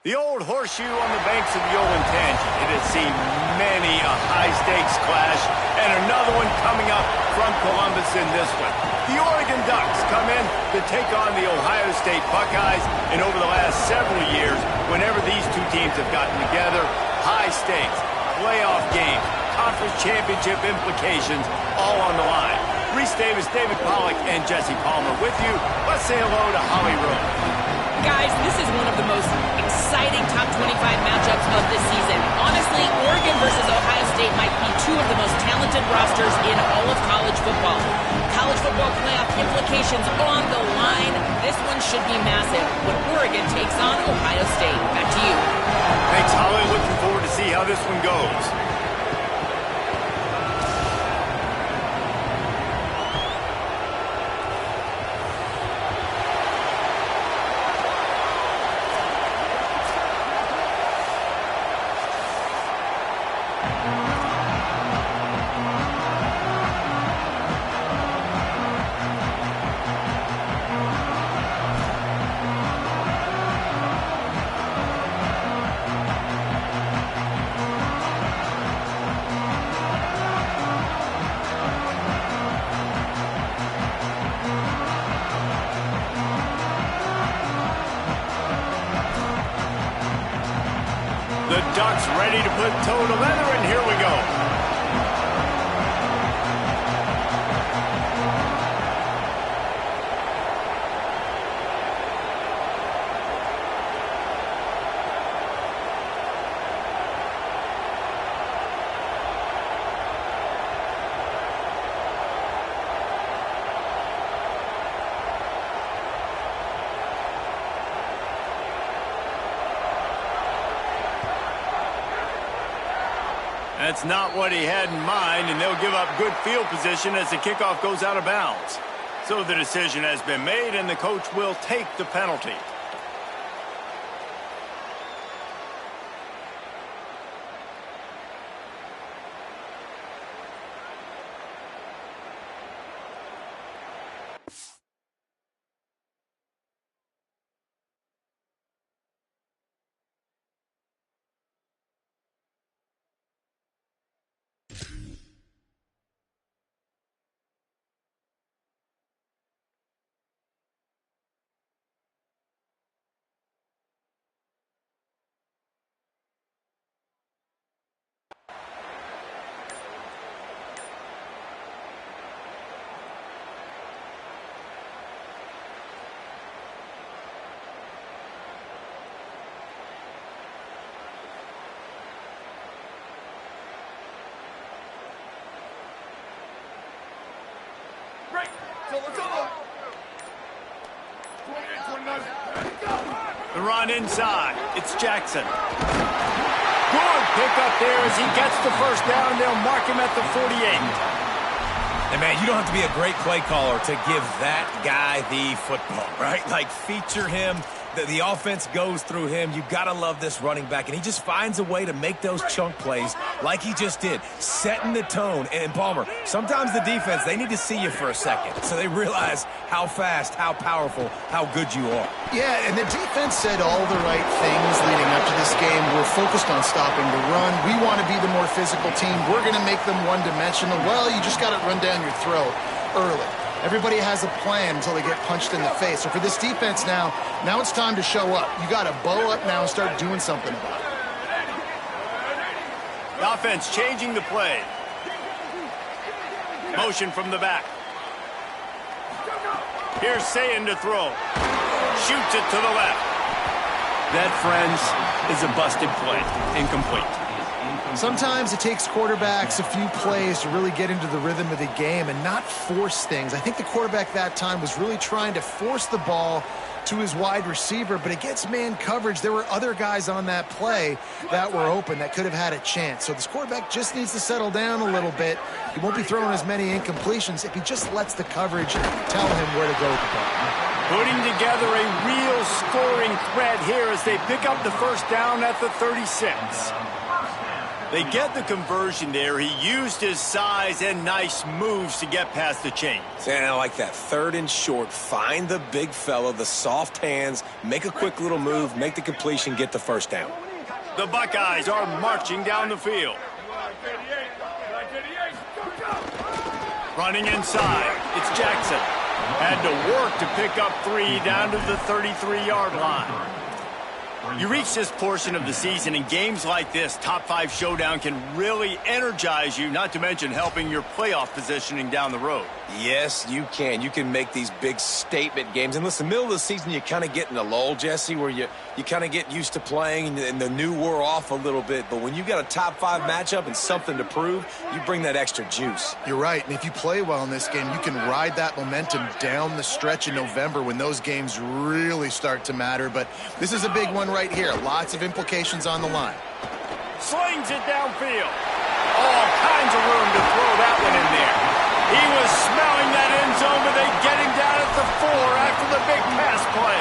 The old horseshoe on the banks of the Olentangy. It has seen many a high-stakes clash, and another one coming up from Columbus in this one. The Oregon Ducks come in to take on the Ohio State Buckeyes, and over the last several years, whenever these two teams have gotten together, high stakes, playoff games, conference championship implications, all on the line. Reese Davis, David Pollack, and Jesse Palmer with you. Let's say hello to Holly Rowe. Guys, this is one of the most exciting top 25 matchups of the season. Honestly, Oregon versus Ohio State might be two of the most talented rosters in all of college football. College football playoff implications on the line. This one should be massive when Oregon takes on Ohio State. Back to you. Thanks, Holly. Looking forward to see how this one goes. The Ducks ready to put toe to leather, and here we go. That's not what he had in mind, and they'll give up good field position as the kickoff goes out of bounds. So the decision has been made, and the coach will take the penalty. The run inside. It's Jackson. Good pickup there as he gets the first down. They'll mark him at the 48. And, man, you don't have to be a great play caller to give that guy the football, right? Like, feature him. The offense goes through him. You got to love this running back. And he just finds a way to make those chunk plays like he just did, setting the tone. And, Palmer, sometimes the defense, they need to see you for a second so they realize how fast, how powerful, how good you are. Yeah, and the defense said all the right things leading up to this game. We're focused on stopping the run. We want to be the more physical team. We're going to make them one-dimensional. Well, you just got to run down your throat early. Everybody has a plan until they get punched in the face. So for this defense now it's time to show up. You got to bow up now and start doing something about it. The offense changing the play. Motion from the back. Here's Sayin to throw. Shoots it to the left. That, friends, is a busted play. Incomplete. Sometimes it takes quarterbacks a few plays to really get into the rhythm of the game and not force things. I think the quarterback that time was really trying to force the ball to his wide receiver, but against man coverage, there were other guys on that play that were open that could have had a chance. So this quarterback just needs to settle down a little bit. He won't be throwing as many incompletions if he just lets the coverage tell him where to go with the ball. Putting together a real scoring threat here as they pick up the first down at the 36. They get the conversion there. He used his size and nice moves to get past the chains. And I like that. 3rd and short. Find the big fella, the soft hands, make a quick little move, make the completion, get the first down. The Buckeyes are marching down the field. Running inside. It's Jackson. Had to work to pick up 3 down to the 33-yard line. You reach this portion of the season, and games like this, top 5 showdown, can really energize you, not to mention helping your playoff positioning down the road. Yes, you can. You can make these big statement games. And listen, middle of the season, you kind of get in a lull, Jesse, where you kind of get used to playing and the new wore off a little bit. But when you got a top 5 matchup and something to prove, you bring that extra juice. You're right. And if you play well in this game, you can ride that momentum down the stretch in November when those games really start to matter. But this is a big one right here. Lots of implications on the line. Slings it downfield. All kinds of room to throw that one in there. He was smelling that end zone, but they get him down at the 4 after the big pass play.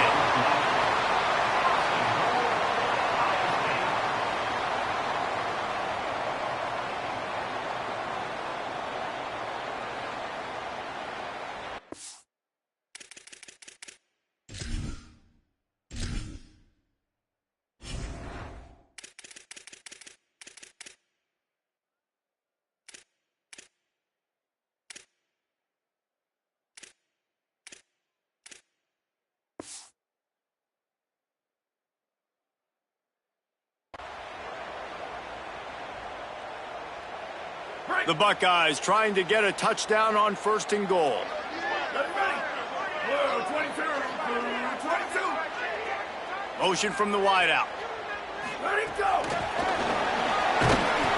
The Buckeyes trying to get a touchdown on 1st and goal. Motion from the wideout.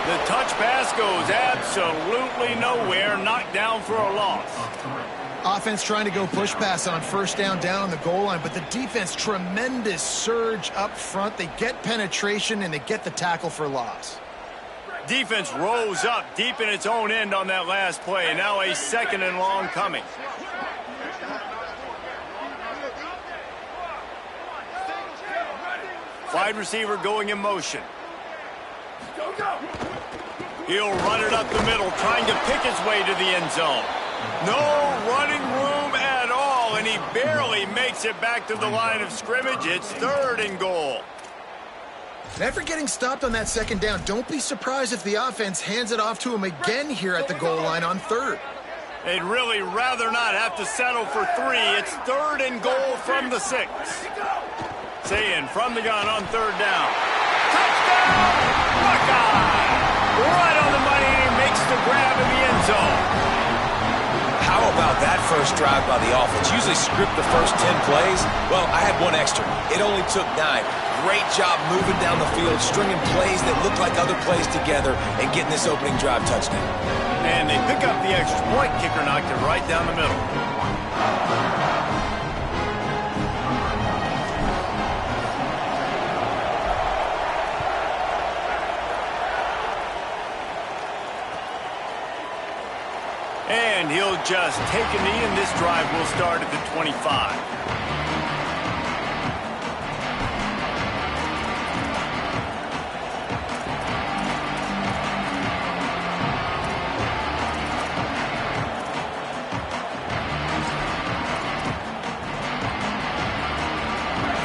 The touch pass goes absolutely nowhere, knocked down for a loss. Offense trying to go push pass on 1st down on the goal line, but the defense, tremendous surge up front. They get penetration, and they get the tackle for loss. Defense rose up deep in its own end on that last play. Now a 2nd and long coming. Wide receiver going in motion. He'll run it up the middle, trying to pick his way to the end zone. No running room at all, and he barely makes it back to the line of scrimmage. It's 3rd and goal. After getting stopped on that 2nd down, don't be surprised if the offense hands it off to him again here at the goal line on 3rd. They'd really rather not have to settle for 3. It's 3rd and goal from the 6. Saying from the gun on 3rd down. Touchdown! Buckeye! Right on the money, and he makes the grab in the end zone. How about that first drive by the offense? Usually script the first 10 plays. Well, I had one extra. It only took 9. Great job moving down the field, stringing plays that look like other plays together, and getting this opening drive touchdown. And they pick up the extra point. Kicker knocked it right down the middle. And he'll just take a knee, and this drive will start at the 25.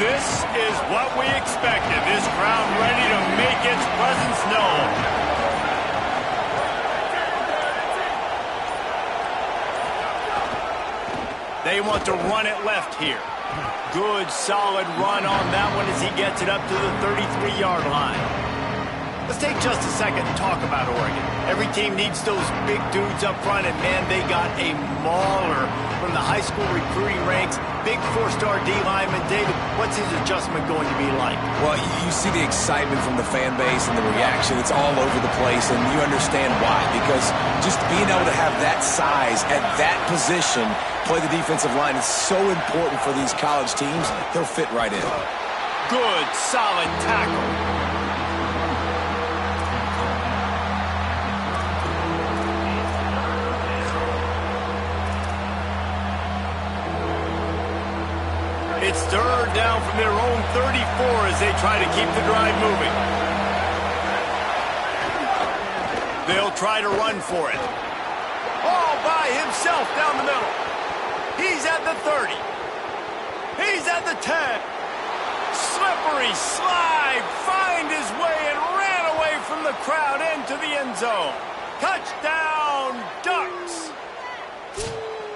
This is what we expected. This crowd ready to make its presence known. They want to run it left here. Good, solid run on that one as he gets it up to the 33-yard line. Let's take just a second and talk about Oregon. Every team needs those big dudes up front, and man, they got a mauler from the high school recruiting ranks. Big 4-star D lineman. David, what's his adjustment going to be like? Well, you see the excitement from the fan base and the reaction. It's all over the place, and you understand why. Because just being able to have that size at that position, play the defensive line, is so important for these college teams. He'll fit right in. Good, solid tackle. It's 3rd down from their own 34 as they try to keep the drive moving. They'll try to run for it. All by himself down the middle. He's at the 30. He's at the 10. Slippery slide. Find his way and ran away from the crowd into the end zone. Touchdown, Ducks.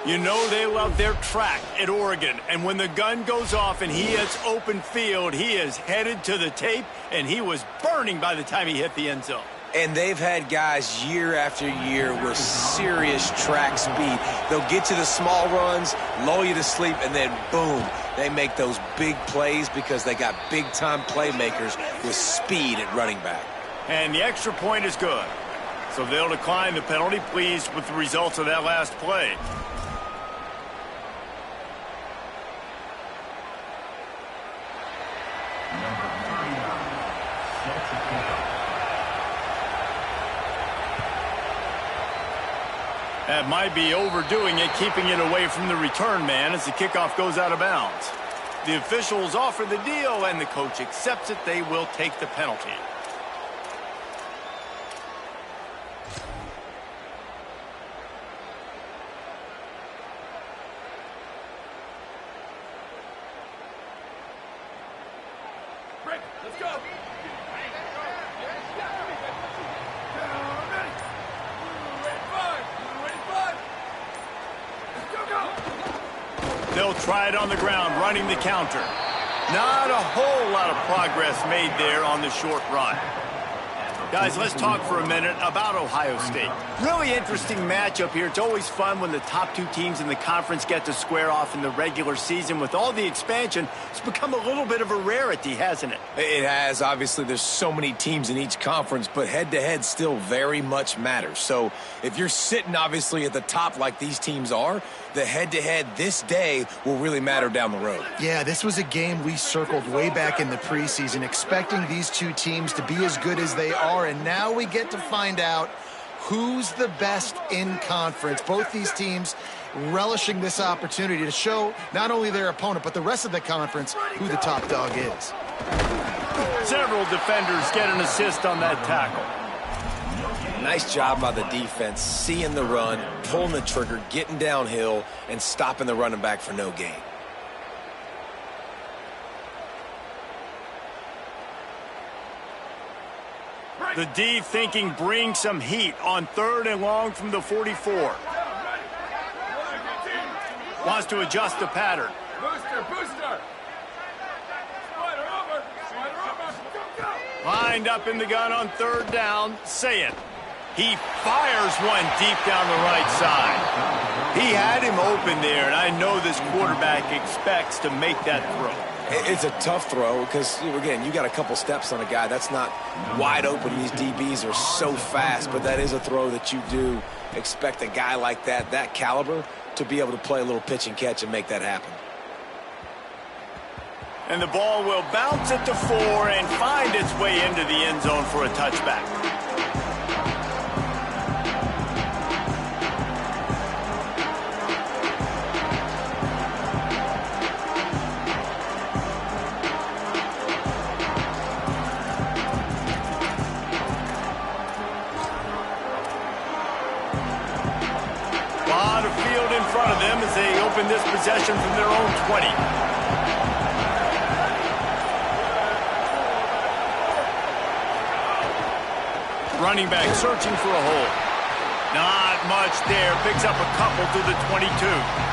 You know they love their track at Oregon, and when the gun goes off and he hits open field, he is headed to the tape, and he was burning by the time he hit the end zone. And they've had guys year after year with serious track speed. They'll get you the small runs, lull you to sleep, and then boom, they make those big plays because they got big-time playmakers with speed at running back. And the extra point is good. So they'll decline the penalty, pleased with the results of that last play. That might be overdoing it, keeping it away from the return man as the kickoff goes out of bounds. The officials offer the deal, and the coach accepts it. They will take the penalty. Let's go. They'll try it on the ground, running the counter. Not a whole lot of progress made there on the short run. Guys, let's talk for a minute about Ohio State. Really interesting matchup here. It's always fun when the top two teams in the conference get to square off in the regular season. With all the expansion, it's become a little bit of a rarity, hasn't it? It has. Obviously, there's so many teams in each conference, but head-to-head still very much matters. So if you're sitting, obviously, at the top like these teams are, the head-to-head this day will really matter down the road. Yeah, this was a game we circled way back in the preseason, expecting these two teams to be as good as they are, and now we get to find out who's the best in conference. Both these teams relishing this opportunity to show not only their opponent, but the rest of the conference who the top dog is. Several defenders get an assist on that tackle. Nice job by the defense, seeing the run, pulling the trigger, getting downhill, and stopping the running back for no gain. The D thinking bring some heat on 3rd and long from the 44. Wants to adjust the pattern. Booster. Lined up in the gun on 3rd down. Say it. He fires one deep down the right side. He had him open there, and I know this quarterback expects to make that throw. It's a tough throw because, again, you got a couple steps on a guy. That's not wide open. These DBs are so fast, but that is a throw that you do expect a guy like that caliber, to be able to play a little pitch and catch and make that happen. And the ball will bounce at the 4 and find its way into the end zone for a touchback. As they open this possession from their own 20. Running back searching for a hole. Not much there. Picks up a couple to the 22.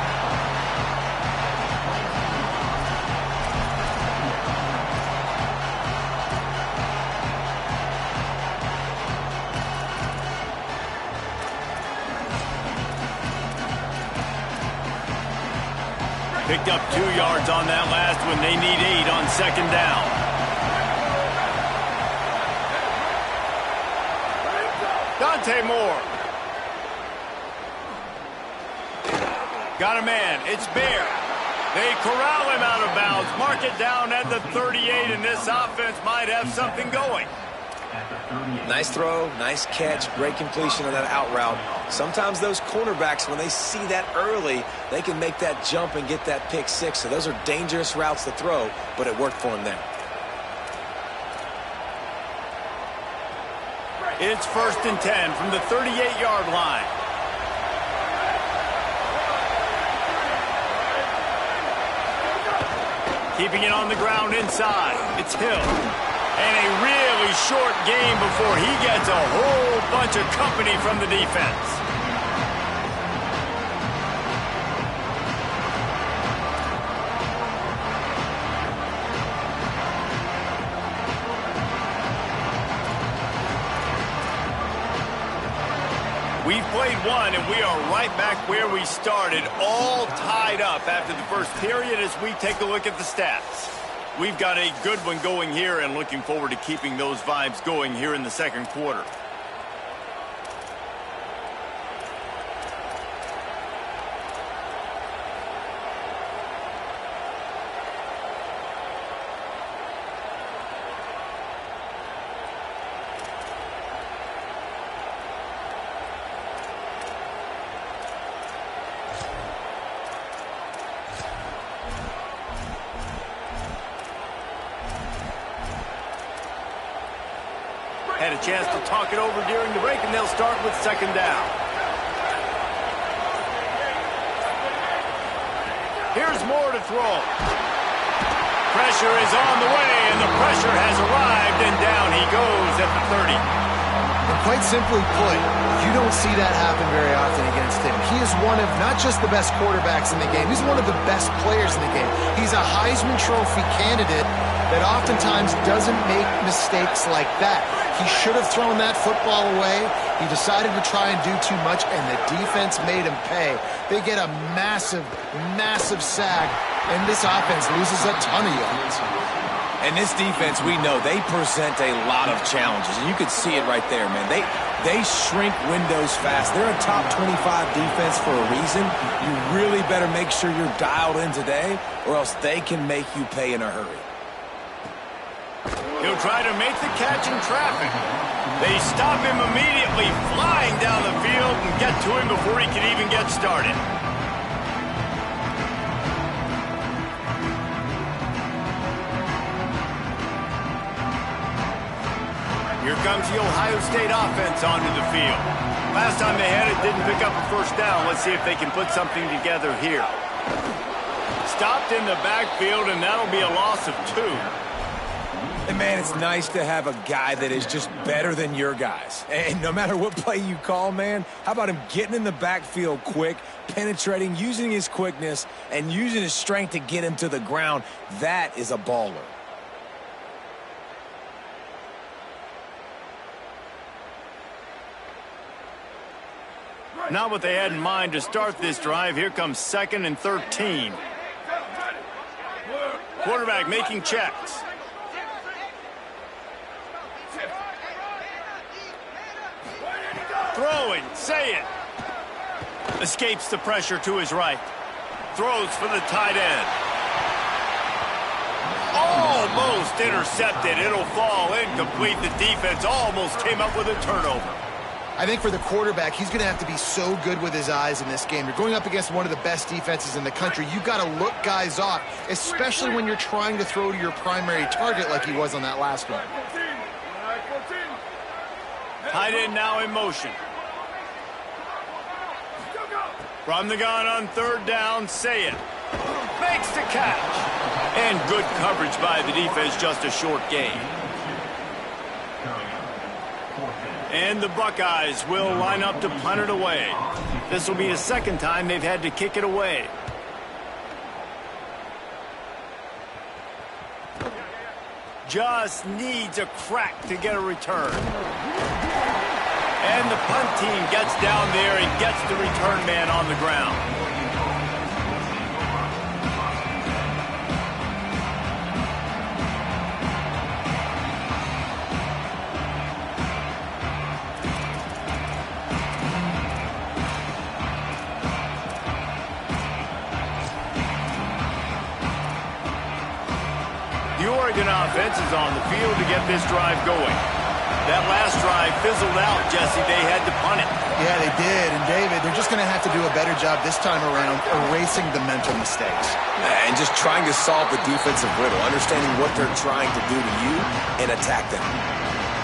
Picked up 2 yards on that last one. They need 8 on 2nd down. Dante Moore. Got a man. It's Bear. They corral him out of bounds. Mark it down at the 38, and this offense might have something going. Nice throw, nice catch, great completion on that out route. Sometimes those cornerbacks, when they see that early, they can make that jump and get that pick 6. So those are dangerous routes to throw, but it worked for him there. It's 1st and 10 from the 38-yard line. Keeping it on the ground inside. It's Hill. And a really short game before he gets a whole bunch of company from the defense. We've played one, and we are right back where we started, all tied up after the first period as we take a look at the stats. We've got a good one going here and looking forward to keeping those vibes going here in the second quarter. Had a chance to talk it over during the break, and they'll start with 2nd down. Here's Moore to throw. Pressure is on the way, and the pressure has arrived, and down he goes at the 30. And quite simply put, you don't see that happen very often against him. He is one of not just the best quarterbacks in the game, he's one of the best players in the game. He's a Heisman Trophy candidate that oftentimes doesn't make mistakes like that. He should have thrown that football away. He decided to try and do too much, and the defense made him pay. They get a massive, massive sack, and this offense loses a ton of yards. And this defense, we know, they present a lot of challenges, and you can see it right there, man. They shrink windows fast. They're a top 25 defense for a reason. You really better make sure you're dialed in today, or else they can make you pay in a hurry. He'll try to make the catch in traffic. They stop him immediately, flying down the field and get to him before he can even get started. Here comes the Ohio State offense onto the field. Last time they had it, didn't pick up a 1st down. Let's see if they can put something together here. Stopped in the backfield, and that'll be a loss of 2. And, man, it's nice to have a guy that is just better than your guys. And no matter what play you call, man, how about him getting in the backfield quick, penetrating, using his quickness, and using his strength to get him to the ground? That is a baller. Not what they had in mind to start this drive. Here comes 2nd and 13. Quarterback making checks. Throwing, say it. Escapes the pressure to his right. Throws for the tight end. Almost intercepted. It'll fall incomplete. The defense almost came up with a turnover. I think for the quarterback, he's going to have to be so good with his eyes in this game. You're going up against one of the best defenses in the country. You've got to look guys off, especially when you're trying to throw to your primary target like he was on that last one. Tight end now in motion. From the gun on 3rd down, say it. Makes the catch. And good coverage by the defense, just a short gain. And the Buckeyes will line up to punt it away. This will be the 2nd time they've had to kick it away. Just needs a crack to get a return. And the punt team gets down there and gets the return man on the ground. The Oregon offense is on the field to get this drive going. That last drive fizzled out, Jesse. They had to punt it. Yeah, they did. And, David, they're just going to have to do a better job this time around erasing the mental mistakes. And just trying to solve the defensive riddle, understanding what they're trying to do to you and attack them.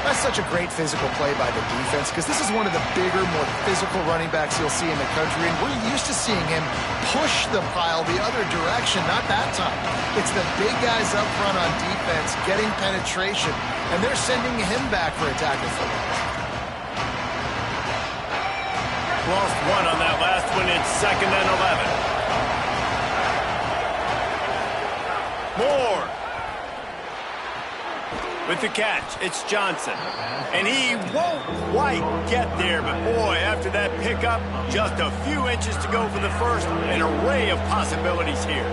That's such a great physical play by the defense because this is one of the bigger, more physical running backs you'll see in the country, and we're used to seeing him push the pile the other direction. Not that time. It's the big guys up front on defense getting penetration, and they're sending him back for a tackle for loss. Lost one on that last one. It's 2nd and 11. Moore. With the catch, it's Johnson. And he won't quite get there, but boy, after that pickup, just a few inches to go for the first. An array of possibilities here.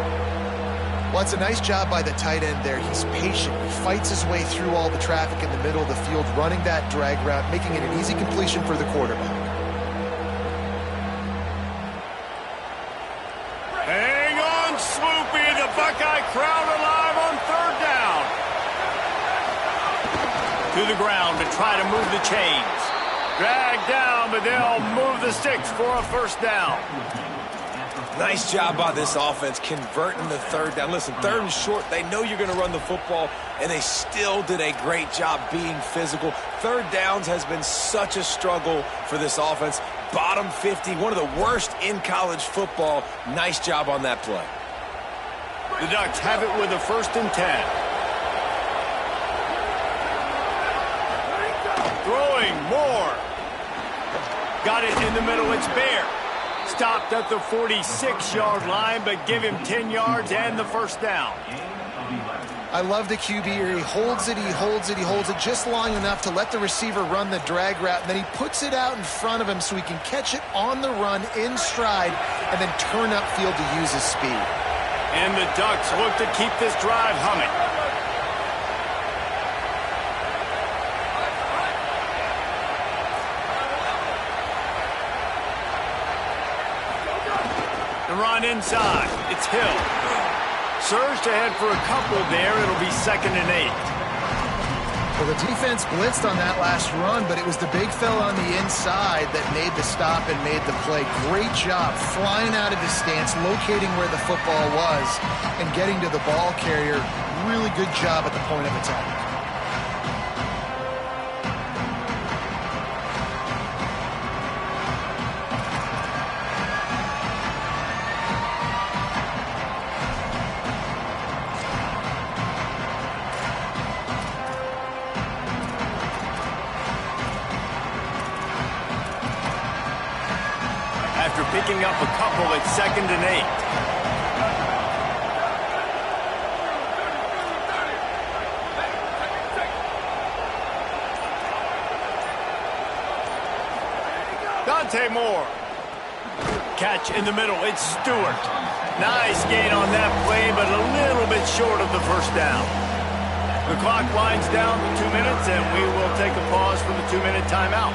Well, it's a nice job by the tight end there. He's patient. He fights his way through all the traffic in the middle of the field, running that drag route, making it an easy completion for the quarterback. Hang on, Swoopy. The Buckeye crowd alive on 3rd down. To the ground to try to move the chains. Dragged down, but they'll move the sticks for a 1st down. Nice job by this offense converting the 3rd down. Listen, 3rd and short, they know you're going to run the football, and they still did a great job being physical. 3rd downs has been such a struggle for this offense. Bottom 50, one of the worst in college football. Nice job on that play. The Ducks have it with a 1st and 10. Throwing more. Got it in the middle. It's Bear. Stopped at the 46-yard line, but give him 10 yards and the 1st down. I love the QB here. He holds it, he holds it, he holds it just long enough to let the receiver run the drag route, and then he puts it out in front of him so he can catch it on the run in stride and then turn upfield to use his speed. And the Ducks look to keep this drive humming. Run inside. It's Hill. Surged ahead for a couple there. It'll be 2nd and 8. Well, the defense blitzed on that last run, but it was the big fella on the inside that made the stop and made the play. Great job flying out of his stance, locating where the football was, and getting to the ball carrier. Really good job at the point of attack. After picking up a couple, it's 2nd and 8. Dante Moore. Catch in the middle. It's Stewart. Nice gain on that play, but a little bit short of the 1st down. The clock winds down to 2 minutes, and we will take a pause for the 2-minute timeout.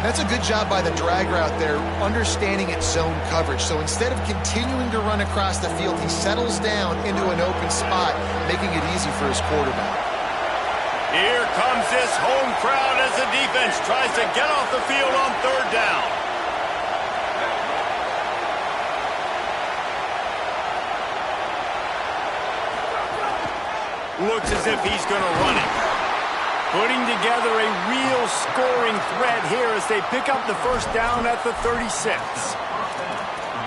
That's a good job by the drag route there, understanding its zone coverage. So instead of continuing to run across the field, he settles down into an open spot, making it easy for his quarterback. Here comes this home crowd as the defense tries to get off the field on 3rd down. Looks as if he's going to run it. Putting together a real scoring threat here as they pick up the 1st down at the 36.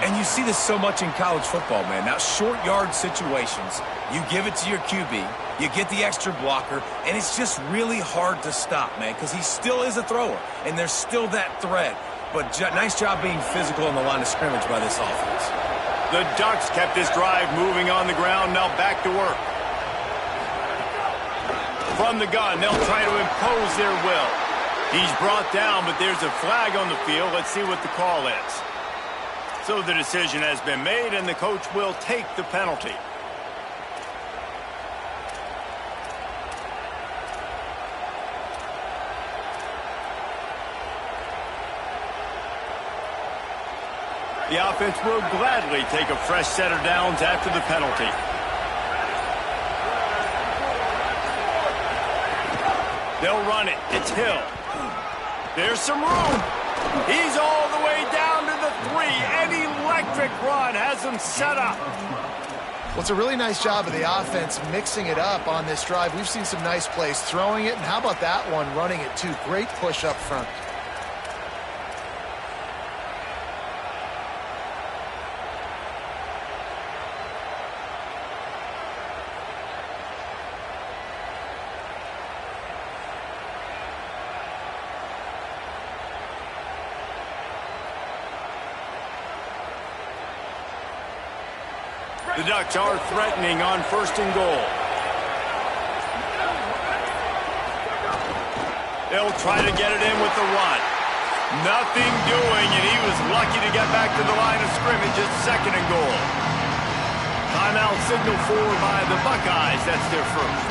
And you see this so much in college football, man. Now, short yard situations, you give it to your QB, you get the extra blocker, and it's just really hard to stop, man, because he still is a thrower, and there's still that threat. But nice job being physical on the line of scrimmage by this offense. The Ducks kept this drive moving on the ground, now back to work. From the gun, they'll try to impose their will. He's brought down, but there's a flag on the field. Let's see what the call is. So the decision has been made, and the coach will take the penalty. The offense will gladly take a fresh set of downs after the penalty. They'll run it. It's Hill. There's some room. He's all the way down to the 3. An electric run has him set up. Well, it's a really nice job of the offense mixing it up on this drive. We've seen some nice plays throwing it, and how about that one running it too? Great push up front. The Ducks are threatening on 1st and goal. They'll try to get it in with the run. Nothing doing, and he was lucky to get back to the line of scrimmage at 2nd and goal. Timeout signal for by the Buckeyes. That's their first.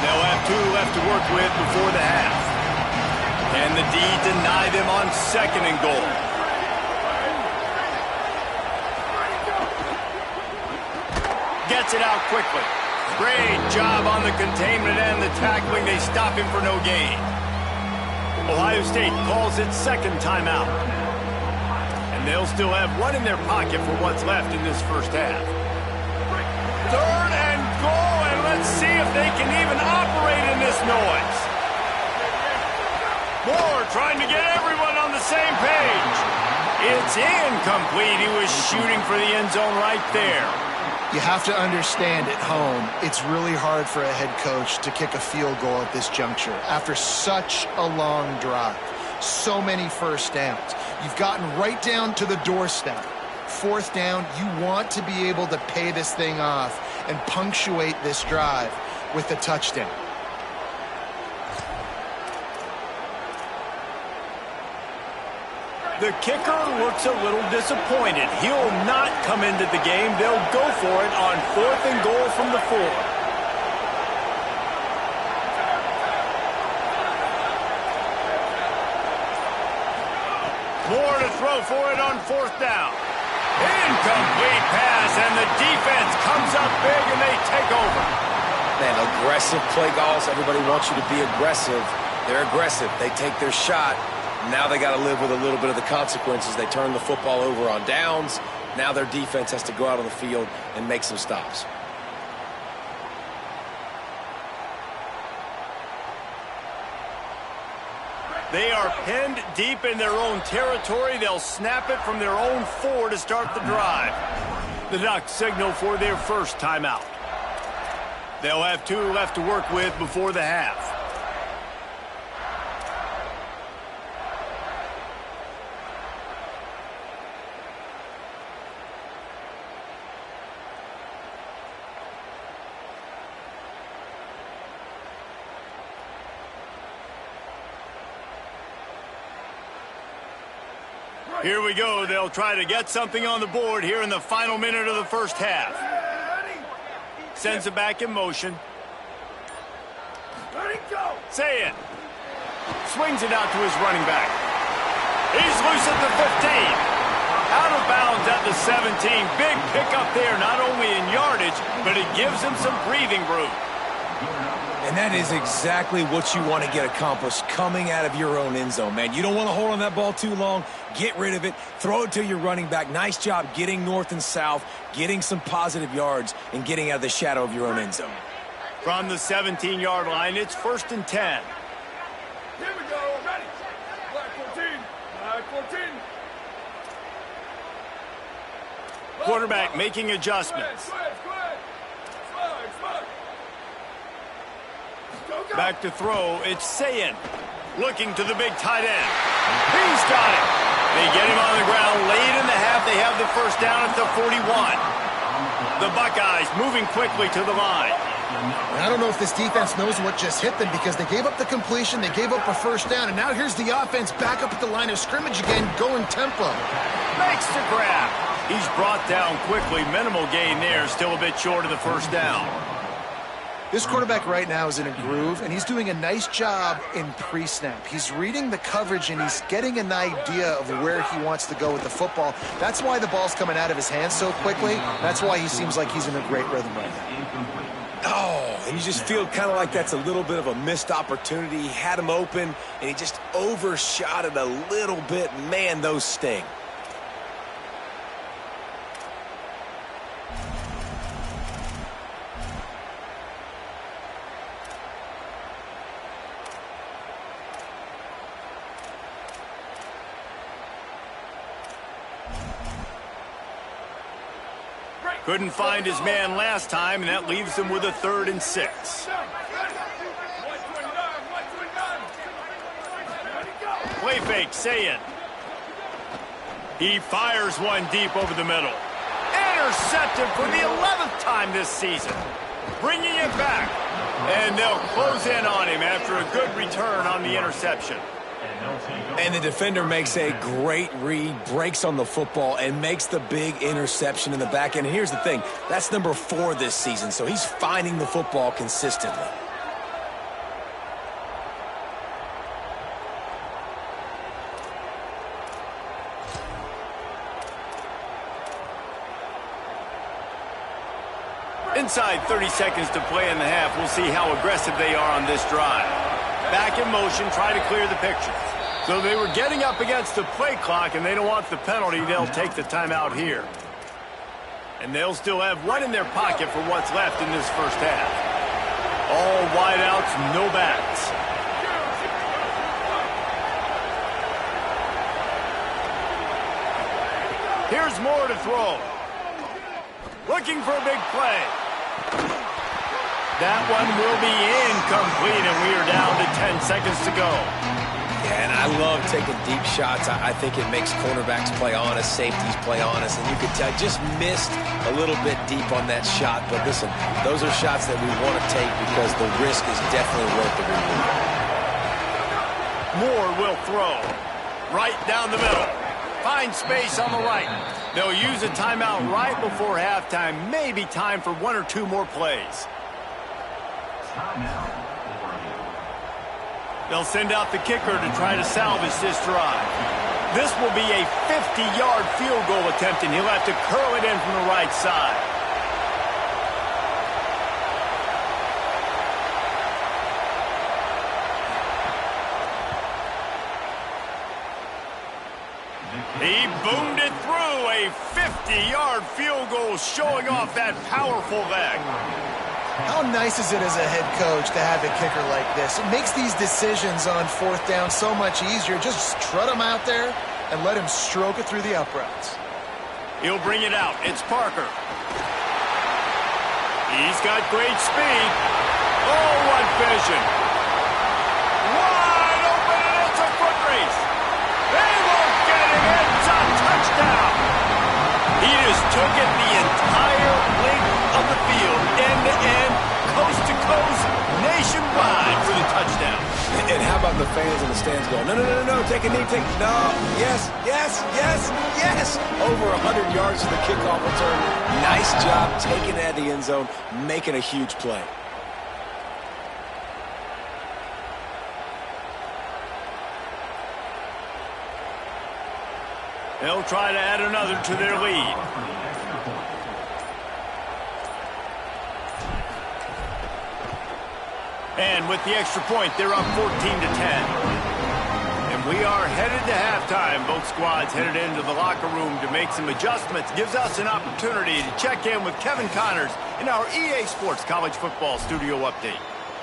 They'll have 2 left to work with before the half. And the D deny them on 2nd and goal. Gets it out quickly. Great job on the containment and the tackling. They stop him for no gain. Ohio State calls its 2nd timeout. And they'll still have one in their pocket for what's left in this first half. 3rd and goal, and let's see if they can even operate in this noise. Moore trying to get everyone on the same page. It's incomplete. He was shooting for the end zone right there. You have to understand at home, it's really hard for a head coach to kick a field goal at this juncture after such a long drive. So many first downs. You've gotten right down to the doorstep. 4th down, you want to be able to pay this thing off and punctuate this drive with a touchdown. The kicker looks a little disappointed. He'll not come into the game. They'll go for it on 4th and goal from the 4. Moore to throw for it on 4th down. Incomplete pass, and the defense comes up big, and they take over. Man, aggressive play calls. Everybody wants you to be aggressive. They're aggressive. They take their shot. Now they got to live with a little bit of the consequences. They turn the football over on downs. Now their defense has to go out on the field and make some stops. They are pinned deep in their own territory. They'll snap it from their own 4 to start the drive. The Ducks signal for their first timeout. They'll have 2 left to work with before the half. Here we go. They'll try to get something on the board here in the final minute of the first half. Sends it back in motion. Sayin swings it out to his running back. He's loose at the 15. Out of bounds at the 17. Big pickup there, not only in yardage, but it gives him some breathing room. And that is exactly what you want to get accomplished coming out of your own end zone, man. You don't want to hold on that ball too long. Get rid of it. Throw it to your running back. Nice job getting north and south, getting some positive yards, and getting out of the shadow of your own end zone. From the 17-yard line, it's 1st and 10. Here we go. Ready. Black 14. Black 14. Quarterback making adjustments. Square. Back to throw, it's Sayin. Looking to the big tight end. He's got it. They get him on the ground late in the half. They have the first down at the 41. The Buckeyes moving quickly to the line. I don't know if this defense knows what just hit them because they gave up the completion, they gave up a first down, and now here's the offense back up at the line of scrimmage again, going tempo. Makes the grab. He's brought down quickly. Minimal gain there, still a bit short of the first down. This quarterback right now is in a groove, and he's doing a nice job in pre-snap. He's reading the coverage, and he's getting an idea of where he wants to go with the football. That's why the ball's coming out of his hands so quickly. That's why he seems like he's in a great rhythm right now. Oh, and you just feel kind of like that's a little bit of a missed opportunity. He had him open, and he just overshot it a little bit. Man, those sting. Couldn't find his man last time, and that leaves him with a 3rd and 6. Play fake, Sayin. He fires one deep over the middle. Intercepted for the 11th time this season. Bringing it back. And they'll close in on him after a good return on the interception. And the defender makes a great read, breaks on the football, and makes the big interception in the back end. And here's the thing, that's number 4 this season, so he's finding the football consistently. Inside 30 seconds to play in the half, we'll see how aggressive they are on this drive. Back in motion, try to clear the picture. So they were getting up against the play clock, and they don't want the penalty. They'll take the timeout here. And they'll still have one in their pocket for what's left in this first half. All wideouts, no backs. Here's Moore to throw. Looking for a big play. That one will be incomplete, and we are down to 10 seconds to go. Yeah, and I love taking deep shots. I think it makes cornerbacks play honest, safeties play honest, and you could tell just missed a little bit deep on that shot. But listen, those are shots that we want to take because the risk is definitely worth the reward. Moore will throw. Right down the middle. Find space on the right. They'll use a timeout right before halftime. Maybe time for 1 or 2 more plays. They'll send out the kicker to try to salvage this drive. This will be a 50-yard field goal attempt, and he'll have to curl it in from the right side. He boomed it through, a 50-yard field goal showing off that powerful leg. How nice is it as a head coach to have a kicker like this? It makes these decisions on 4th down so much easier. Just strut him out there and let him stroke it through the uprights. He'll bring it out. It's Parker. He's got great speed. Oh, what vision. Wide open, and it's a foot race. They won't get him. It's a touchdown. He just took it the entire length of the field, end to end, coast to coast, nationwide for the touchdown. And how about the fans in the stands going, no, no, no, no, take a knee, take, no, yes, yes, yes, yes. Over 100 yards to the kickoff return. Nice job taking it at the end zone, making a huge play. They'll try to add another to their lead. And with the extra point, they're up 14 to 10. And we are headed to halftime. Both squads headed into the locker room to make some adjustments. Gives us an opportunity to check in with Kevin Connors in our EA Sports College Football Studio Update.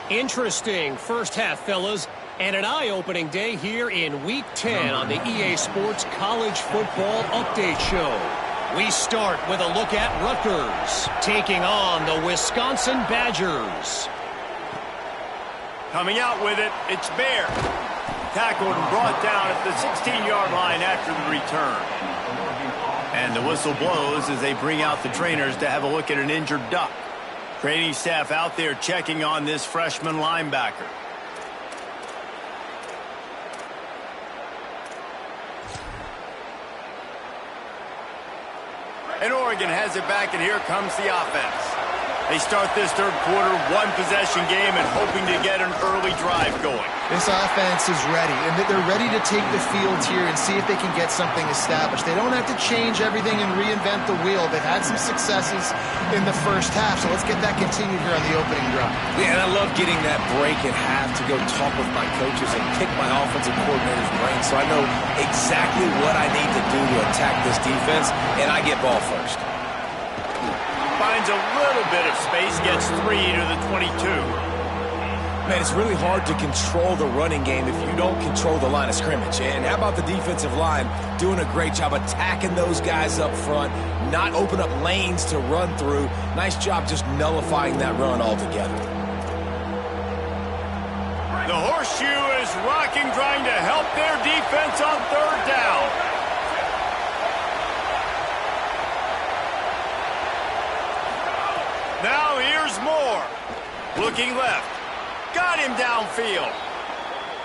Interesting first half, fellas. And an eye-opening day here in Week 10 on the EA Sports College Football Update Show. We start with a look at Rutgers, taking on the Wisconsin Badgers. Coming out with it, it's Bear. Tackled and brought down at the 16-yard line after the return. And the whistle blows as they bring out the trainers to have a look at an injured Duck. Training staff out there checking on this freshman linebacker. And Oregon has it back, and here comes the offense. They start this third quarter, one-possession game, and hoping to get an early drive going. This offense is ready, and they're ready to take the field here and see if they can get something established. They don't have to change everything and reinvent the wheel. They've had some successes in the first half, so let's get that continued here on the opening drive. Yeah, and I love getting that break at half to go talk with my coaches and pick my offensive coordinator's brain so I know exactly what I need to do to attack this defense, and I get ball first. Finds a little bit of space, gets 3 to the 22. Man, it's really hard to control the running game if you don't control the line of scrimmage. And how about the defensive line doing a great job attacking those guys up front, not open up lanes to run through. Nice job just nullifying that run altogether. The horseshoe is rocking, trying to help their defense on third down. Now here's Moore. Looking left. Got him downfield.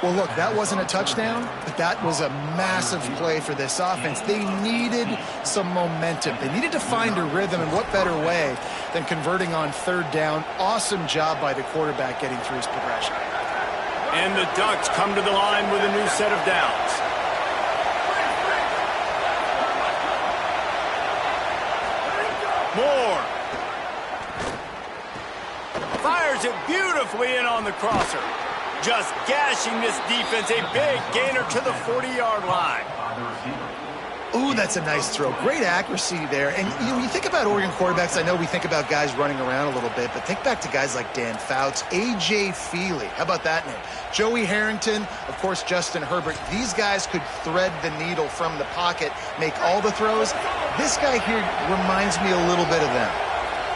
Well, look, that wasn't a touchdown, but that was a massive play for this offense. They needed some momentum. They needed to find a rhythm, and what better way than converting on third down. Awesome job by the quarterback getting through his progression. And the Ducks come to the line with a new set of downs. Moore. Fires it beautifully in on the crosser. Just gashing this defense, a big gainer to the 40-yard line. Ooh, that's a nice throw. Great accuracy there. And you think about Oregon quarterbacks, I know we think about guys running around a little bit, but think back to guys like Dan Fouts, A.J. Feely. How about that name? Joey Harrington, of course, Justin Herbert. These guys could thread the needle from the pocket, make all the throws. This guy here reminds me a little bit of them.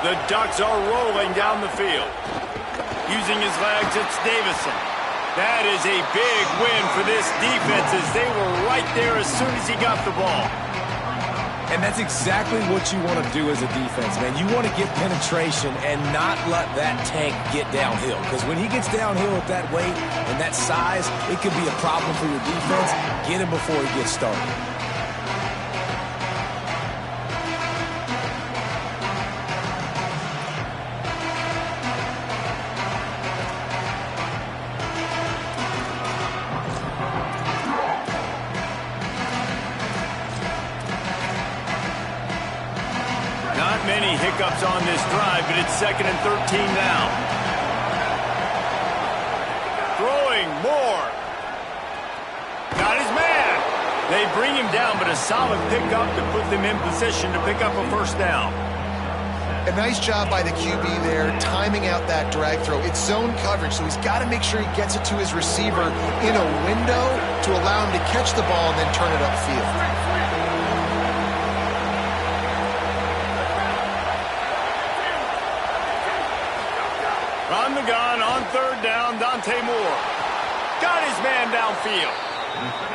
The Ducks are rolling down the field. Using his legs, it's Davison. That is a big win for this defense as they were right there as soon as he got the ball. And that's exactly what you want to do as a defense, man. You want to get penetration and not let that tank get downhill. Because when he gets downhill with that weight and that size, it could be a problem for your defense. Get him before he gets started. Many hiccups on this drive, but it's 2nd and 13 now. Throwing Moore. Got his man. They bring him down, but a solid pickup to put them in position to pick up a first down. A nice job by the QB there, timing out that drag throw. It's zone coverage, so he's got to make sure he gets it to his receiver in a window to allow him to catch the ball and then turn it upfield. From the gun on third down, Dante Moore. Got his man downfield.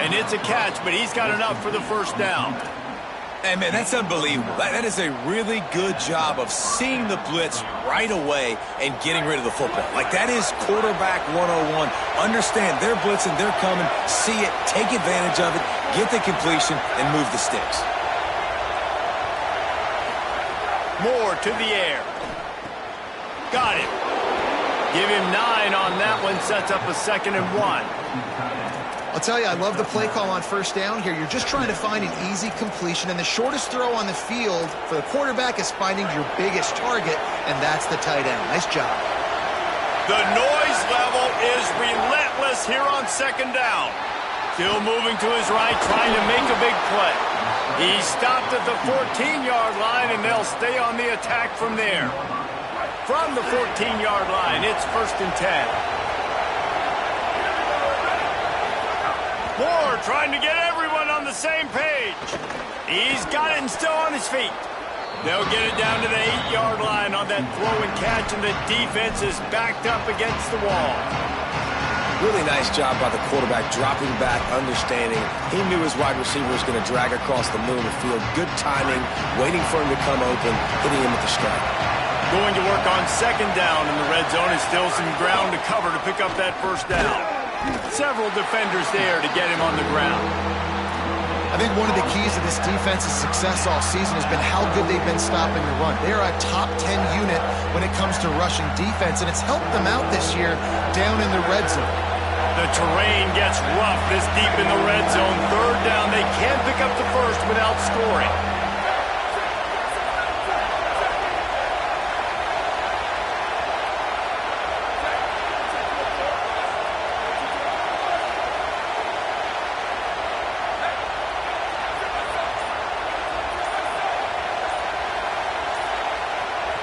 And it's a catch, but he's got enough for the first down. Hey, man, that's unbelievable. That is a really good job of seeing the blitz right away and getting rid of the football. Like, that is quarterback 101. Understand they're blitzing, they're coming, see it, take advantage of it, get the completion, and move the sticks. Moore to the air. Got him. Give him 9 on that one, sets up a 2nd and 1. I'll tell you, I love the play call on first down here. You're just trying to find an easy completion, and the shortest throw on the field for the quarterback is finding your biggest target, and that's the tight end. Nice job. The noise level is relentless here on 2nd down. Still moving to his right, trying to make a big play. He stopped at the 14-yard line, and they'll stay on the attack from there. From the 14-yard line, it's 1st and 10. Moore trying to get everyone on the same page. He's got it and still on his feet. They'll get it down to the 8-yard line on that throw and catch, and the defense is backed up against the wall. Really nice job by the quarterback, dropping back, understanding. He knew his wide receiver was going to drag across the middle of the field. Good timing, waiting for him to come open, hitting him with the strike. Going to work on 2nd down in the red zone. Is still some ground to cover to pick up that first down. Several defenders there to get him on the ground. I think one of the keys to this defense's success all season has been how good they've been stopping the run. They're a top 10 unit when it comes to rushing defense, and it's helped them out this year down in the red zone. The terrain gets rough this deep in the red zone. 3rd down, they can't pick up the first without scoring.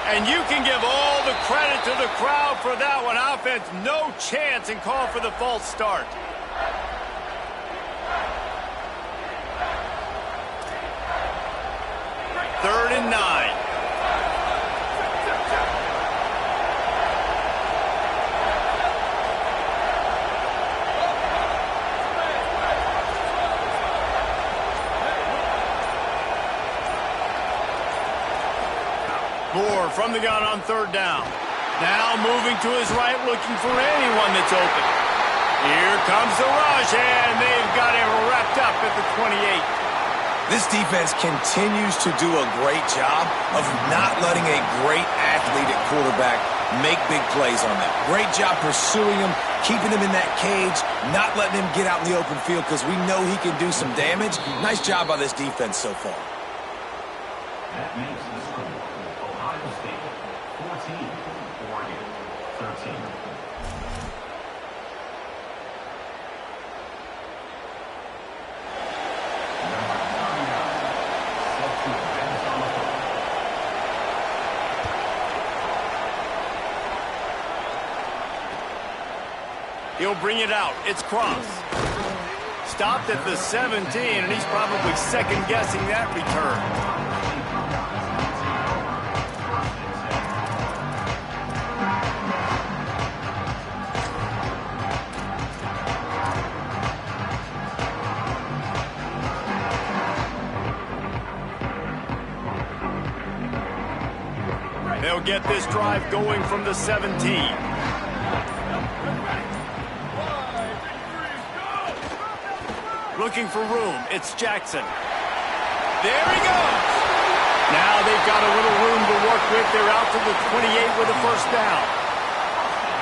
And you can give all the credit to the crowd for that one. Offense, no chance, and call for the false start. Third and 9. Moore from the gun on third down. Now moving to his right, looking for anyone that's open. Here comes the rush, and they've got it wrapped up at the 28. This defense continues to do a great job of not letting a great athlete at quarterback make big plays on them. Great job pursuing him, keeping him in that cage, not letting him get out in the open field because we know he can do some damage. Nice job by this defense so far. That makes the score Ohio State 14, Oregon 13. He'll bring it out. It's Cross. Stopped at the 17, and he's probably second-guessing that return. They'll get this drive going from the 17. Looking for room. It's Jackson. There he goes. Now they've got a little room to work with. They're out to the 28 with a first down.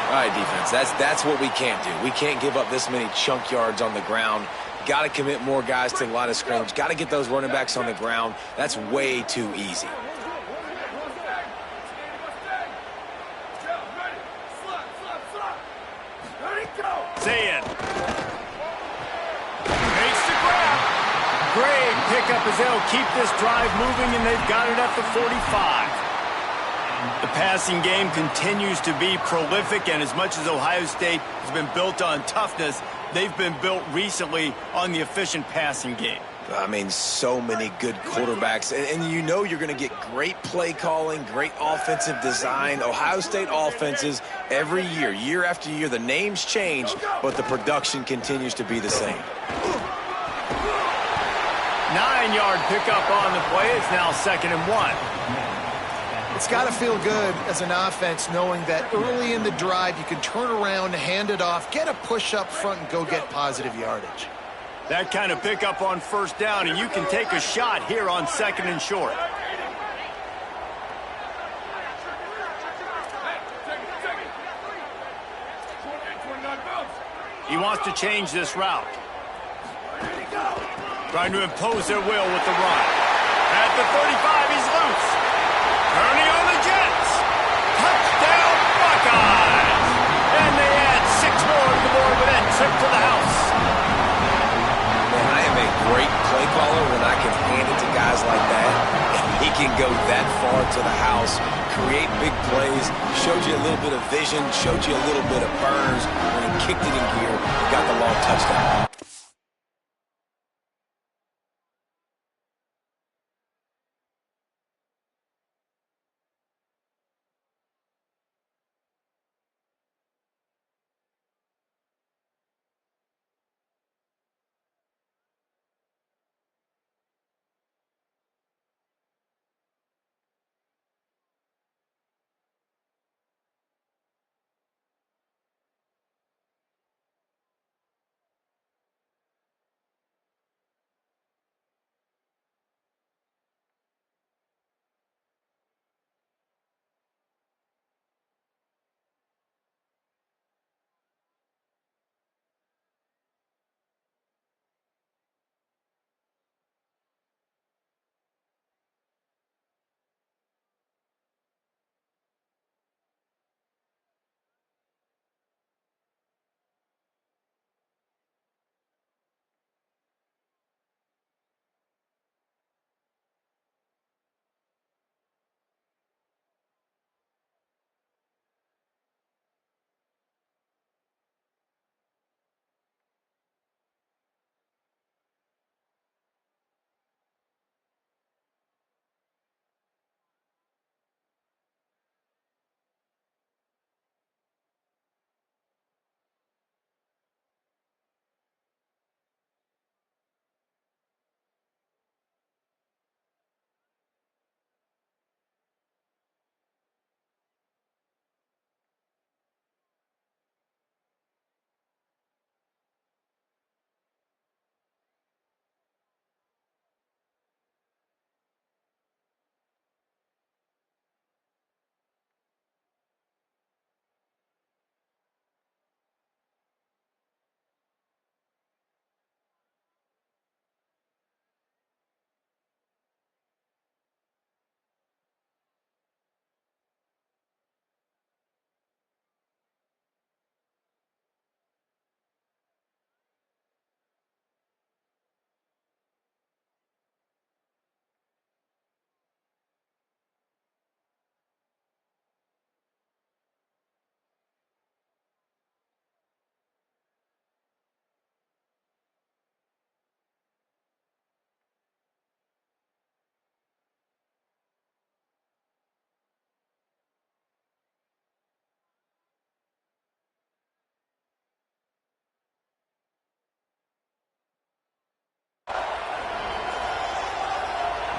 All right, defense, that's what we can't do. We can't give up this many chunk yards on the ground. Got to commit more guys to the line of scrimmage. Got to get those running backs on the ground. That's way too easy. Zayn. Makes the grab. Great pickup as they'll keep this drive moving, and they've got it at the 45. The passing game continues to be prolific, and as much as Ohio State has been built on toughness, they've been built recently on the efficient passing game. I mean, so many good quarterbacks, and you know you're going to get great play calling, great offensive design. Ohio State offenses every year, year after year, the names change, but the production continues to be the same. 9-yard pickup on the play. It's now 2nd and 1. It's got to feel good as an offense knowing that early in the drive you can turn around, hand it off, get a push up front, and go get positive yardage. That kind of pickup on first down, and you can take a shot here on 2nd and short. He wants to change this route. Trying to impose their will with the run. At the 35, he's loose. Turning on the Jets. Touchdown, Buckeyes. And they add 6 more to the board with that trip to the house. Man, I am a great play caller when I can hand it to guys like that. He can go that far to the house, create big plays, showed you a little bit of vision, showed you a little bit of burns. When he kicked it in gear, he got the long touchdown.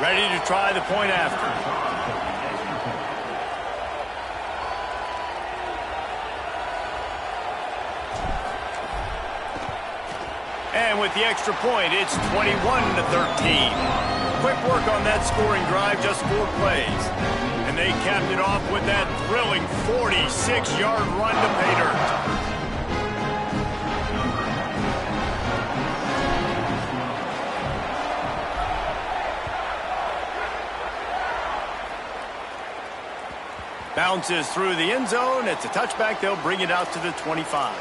Ready to try the point after. And with the extra point, it's 21-13. Quick work on that scoring drive, just 4 plays. And they capped it off with that thrilling 46-yard run to pay dirt. Bounces through the end zone. It's a touchback. They'll bring it out to the 25.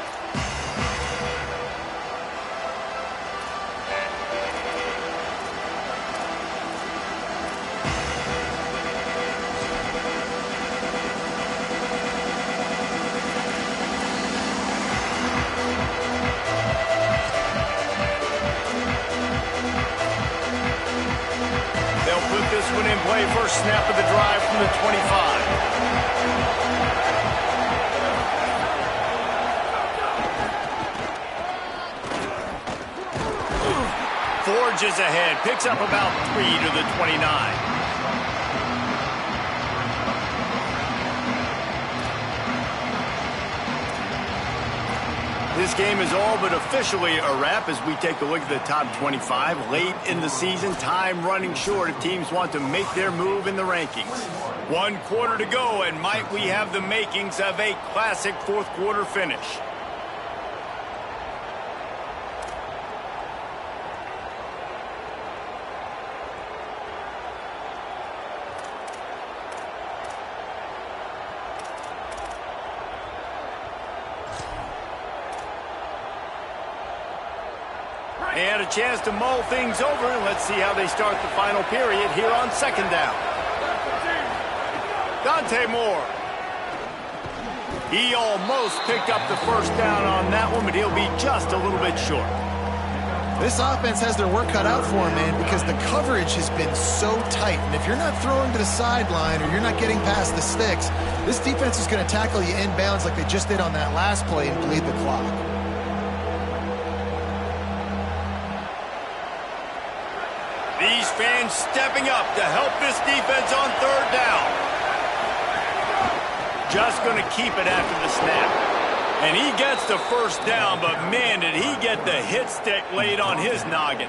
They'll put this one in play. First snap of the drive from the 25. Forges ahead, picks up about 3 to the 29. This game is all but officially a wrap as we take a look at the top 25. Late in the season, time running short if teams want to make their move in the rankings. 1 quarter to go, and might we have the makings of a classic fourth quarter finish. And a chance to mull things over. Let's see how they start the final period here on second down. Dante Moore. He almost picked up the first down on that one, but he'll be just a little bit short. This offense has their work cut out for them, man, because the coverage has been so tight. And if you're not throwing to the sideline or you're not getting past the sticks, this defense is going to tackle you inbounds like they just did on that last play and bleed the clock. These fans stepping up to help this defense on third down. Just going to keep it after the snap. And he gets the first down, but man, did he get the hit stick laid on his noggin.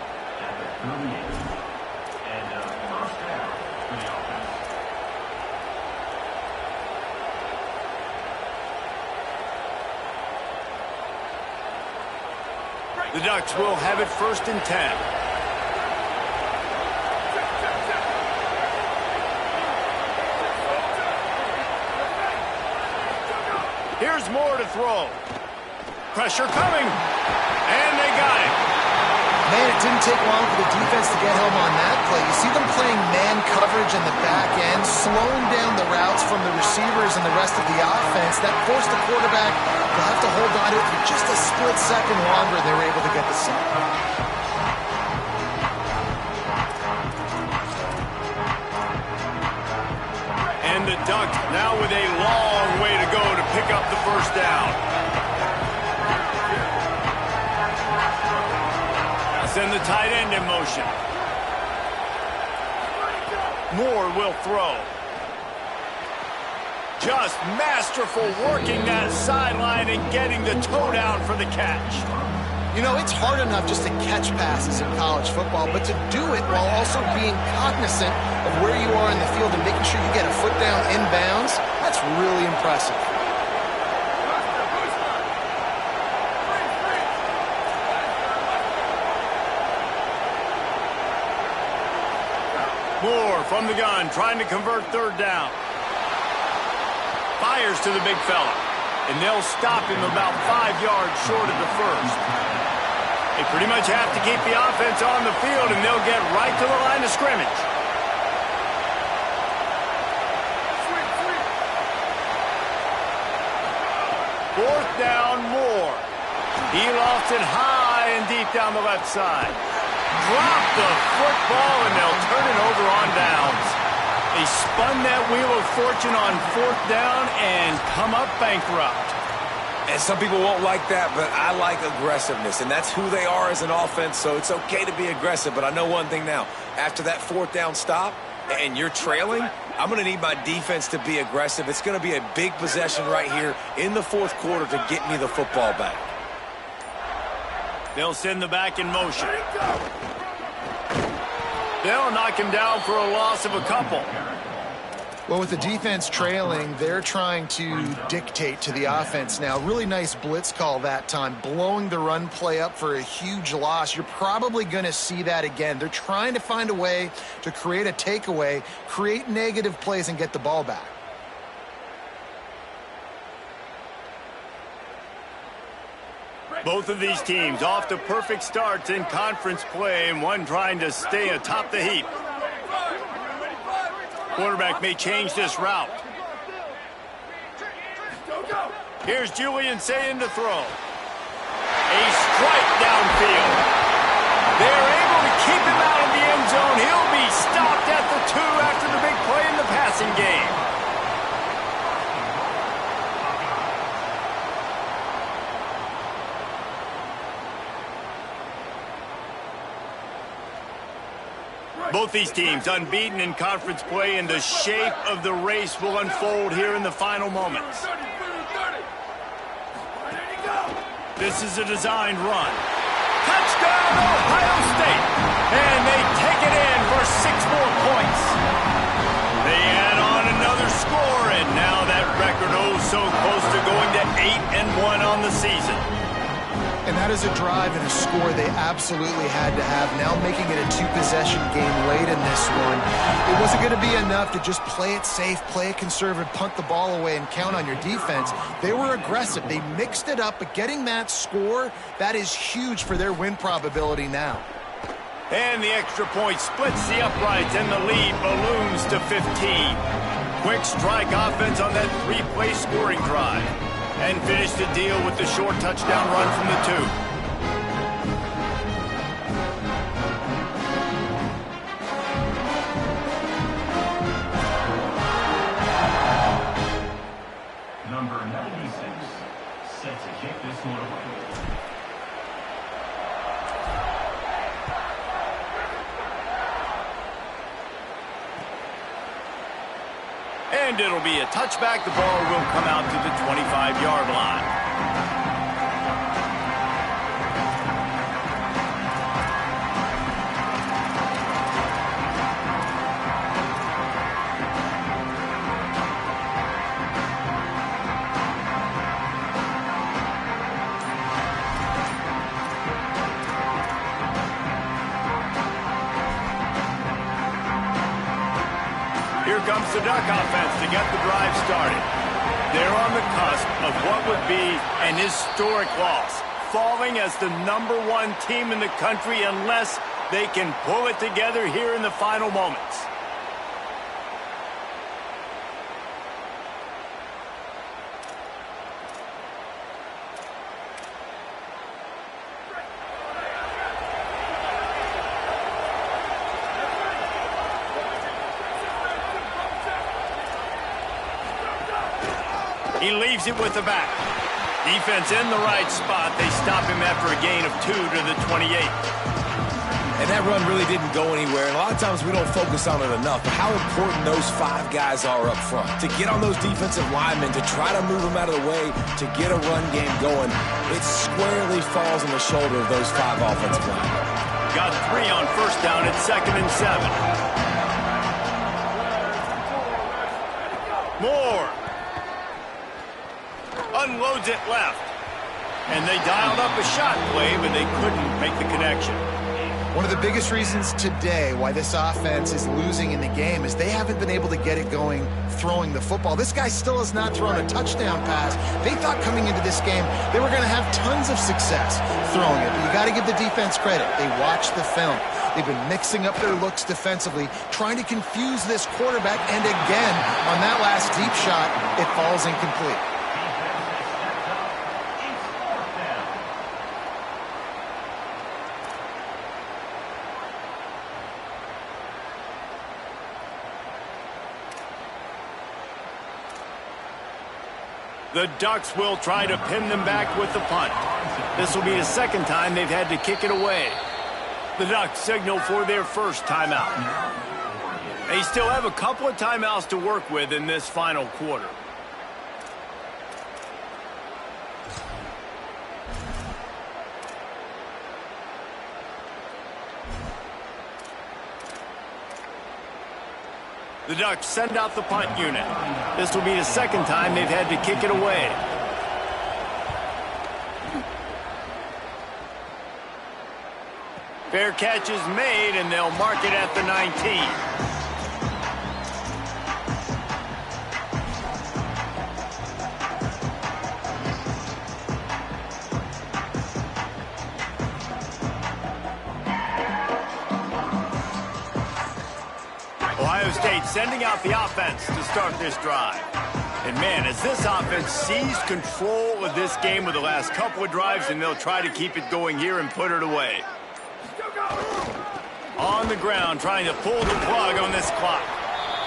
The Ducks will have it 1st and 10. Here's Moore to throw. Pressure coming. And they got it. Man, it didn't take long for the defense to get home on that play. You see them playing man coverage in the back end, slowing down the routes from the receivers and the rest of the offense. That forced the quarterback to have to hold on to it for just a split second longer. They were able to get the sack. And the Ducks now with a long way to go to pick up the first down. Send the tight end in motion. Moore will throw. Just masterful working that sideline and getting the toe down for the catch. You know, it's hard enough just to catch passes in college football, but to do it while also being cognizant of where you are in the field and making sure you get a foot down inbounds, that's really impressive. Moore from the gun, trying to convert third down. Fires to the big fella, and they'll stop him about 5 yards short of the first. They pretty much have to keep the offense on the field, and they'll get right to the line of scrimmage. Fourth down, Moore. He lofts it high and deep down the left side. Drop the football, and they'll turn it over on downs. They spun that wheel of fortune on 4th down and come up bankrupt. And some people won't like that, but I like aggressiveness, and that's who they are as an offense, so it's okay to be aggressive. But I know one thing now. After that fourth down stop and you're trailing, I'm going to need my defense to be aggressive. It's going to be a big possession right here in the fourth quarter to get me the football back. They'll send the back in motion. They'll knock him down for a loss of a couple. Well, with the defense trailing, they're trying to dictate to the offense now. Really nice blitz call that time, blowing the run play up for a huge loss. You're probably going to see that again. They're trying to find a way to create a takeaway, create negative plays, and get the ball back. Both of these teams off to perfect starts in conference play, and one trying to stay atop the heap. Quarterback may change this route. Here's Julian saying to throw. A strike downfield. They're able to keep him out of the end zone. He'll be stopped at the 2 after the big play in the passing game. Both these teams unbeaten in conference play, and the shape of the race will unfold here in the final moments. This is a designed run. Touchdown, Ohio State! And they take it in for 6 more points. They add on another score, and now that record so close to going to 8-1 on the season. And that is a drive and a score they absolutely had to have. Now making it a 2-possession game late in this one. It wasn't going to be enough to just play it safe, play it conservative, punt the ball away, and count on your defense. They were aggressive. They mixed it up, but getting that score, that is huge for their win probability now. And the extra point splits the uprights, and the lead balloons to 15. Quick strike offense on that 3-play scoring drive. And finish the deal with the short touchdown run from the 2. Number 96, set to kick this one away. And it'll be a touchback. The ball will come out to the 25-yard line. Here comes the Duck offense to get the drive started. They're on the cusp of what would be an historic loss, falling as the #1 team in the country unless they can pull it together here in the final moments. He leaves it with the back. Defense in the right spot. They stop him after a gain of 2 to the 28. And that run really didn't go anywhere. And a lot of times we don't focus on it enough. But how important those 5 guys are up front. To get on those defensive linemen, to try to move them out of the way, to get a run game going, it squarely falls on the shoulder of those 5 offensive linemen. Got 3 on first down at 2nd and 7. Moore unloads it left. And they dialed up a shot play, but they couldn't make the connection. One of the biggest reasons today why this offense is losing in the game is they haven't been able to get it going throwing the football. This guy still has not thrown a touchdown pass. They thought coming into this game they were going to have tons of success throwing it. But you got to give the defense credit. They watched the film. They've been mixing up their looks defensively, trying to confuse this quarterback. And again, on that last deep shot, it falls incomplete. The Ducks will try to pin them back with the punt. This will be the second time they've had to kick it away. The Ducks signal for their first timeout. They still have a couple of timeouts to work with in this final quarter. The Ducks send out the punt unit. This will be the second time they've had to kick it away. Fair catch is made, and they'll mark it at the 19. Ohio State sending out the offense to start this drive. And man, as this offense seized control of this game with the last couple of drives, and they'll try to keep it going here and put it away. On the ground, trying to pull the plug on this clock.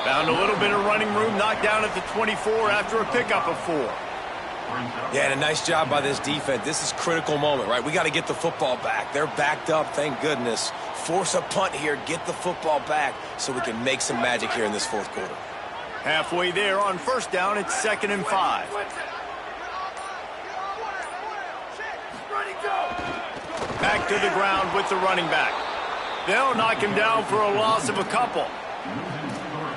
Found a little bit of running room, knocked down at the 24 after a pickup of 4. Yeah, and a nice job by this defense. This is a critical moment, right? We got to get the football back. They're backed up, thank goodness. Force a punt here, get the football back so we can make some magic here in this fourth quarter. Halfway there on first down, it's 2nd and 5. Back to the ground with the running back. They'll knock him down for a loss of a couple.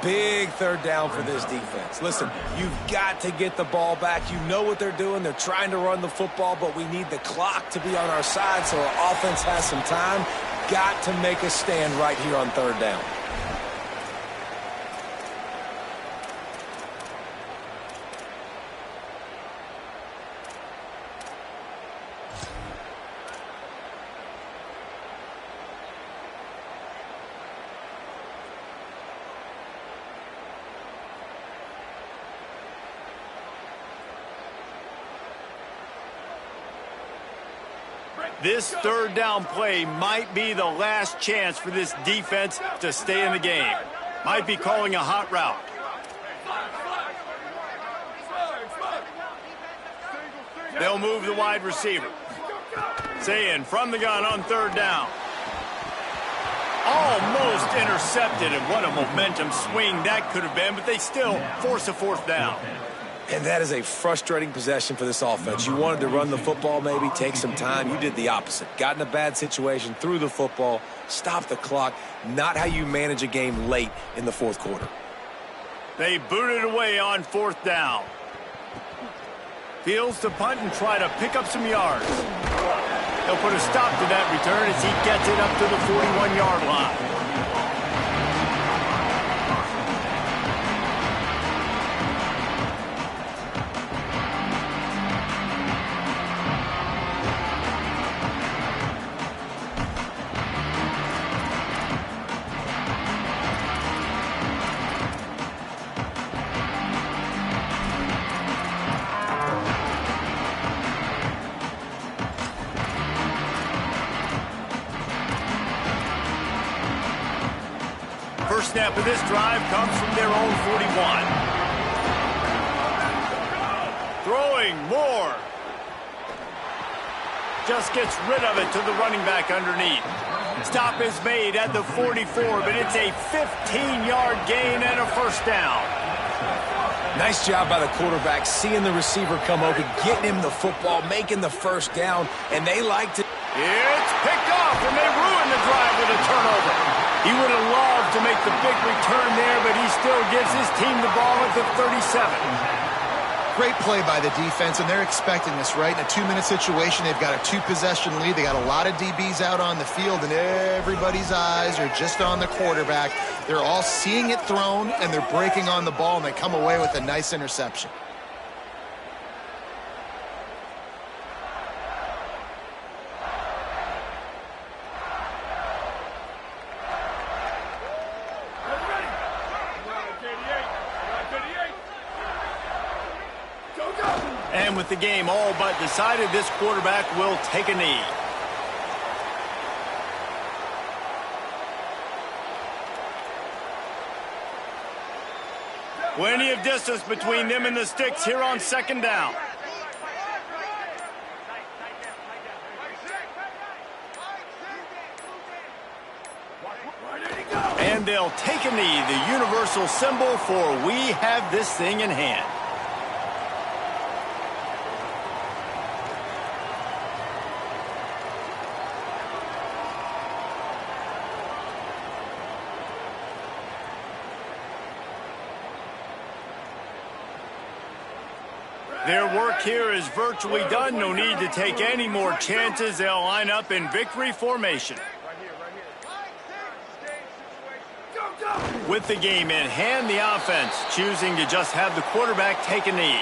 Big third down for this defense. Listen, you've got to get the ball back. You know what they're doing. They're trying to run the football, but we need the clock to be on our side so our offense has some time. Got to make a stand right here on third down. This third down play might be the last chance for this defense to stay in the game. Might be calling a hot route. They'll move the wide receiver. Sayin from the gun on third down. Almost intercepted, and what a momentum swing that could have been, but they still force a fourth down. And that is a frustrating possession for this offense. You wanted to run the football, maybe take some time. You did the opposite. Got in a bad situation, threw the football, stopped the clock. Not how you manage a game late in the fourth quarter. They booted away on fourth down. Fields to punt and try to pick up some yards. They'll put a stop to that return as he gets it up to the 41-yard line. First snap of this drive comes from their own 41. Throwing more. Just gets rid of it to the running back underneath. Stop is made at the 44, but it's a 15-yard gain and a first down. Nice job by the quarterback, seeing the receiver come open, getting him the football, making the first down, and they like to... It's picked off, and they ruin the drive with a turnover. He would have loved to make the big return there, but he still gives his team the ball at the 37. Great play by the defense, and they're expecting this, right? In a 2-minute situation, they've got a 2-possession lead. They got a lot of DBs out on the field, and everybody's eyes are just on the quarterback. They're all seeing it thrown, and they're breaking on the ball, and they come away with a nice interception. And with the game all but decided, this quarterback will take a knee. Plenty of distance between them and the sticks here on second down. And they'll take a knee, the universal symbol for we have this thing in hand. Their work here is virtually done. No need to take any more chances. They'll line up in victory formation. With the game in hand, the offense choosing to just have the quarterback take a knee.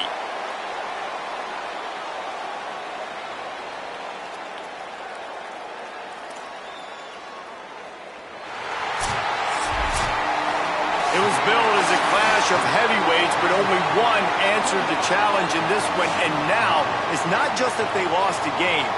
It was billed as a clash of heavyweights, but only one answered the challenge in this one. And now, it's not just that they lost the game.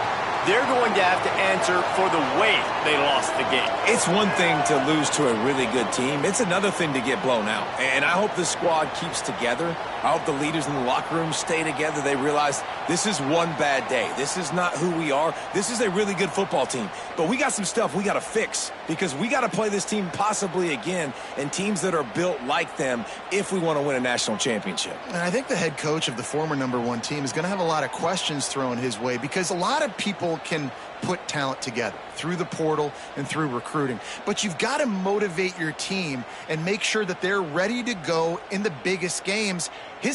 They're going to have to answer for the way they lost the game. It's one thing to lose to a really good team. It's another thing to get blown out. And I hope this squad keeps together. I hope the leaders in the locker room stay together. They realize this is one bad day. This is not who we are. This is a really good football team. But we got some stuff we got to fix because we got to play this team possibly again and teams that are built like them if we want to win a national championship. And I think the head coach of the former #1 team is going to have a lot of questions thrown his way because a lot of people can put talent together through the portal and through recruiting. But you've got to motivate your team and make sure that they're ready to go in the biggest games.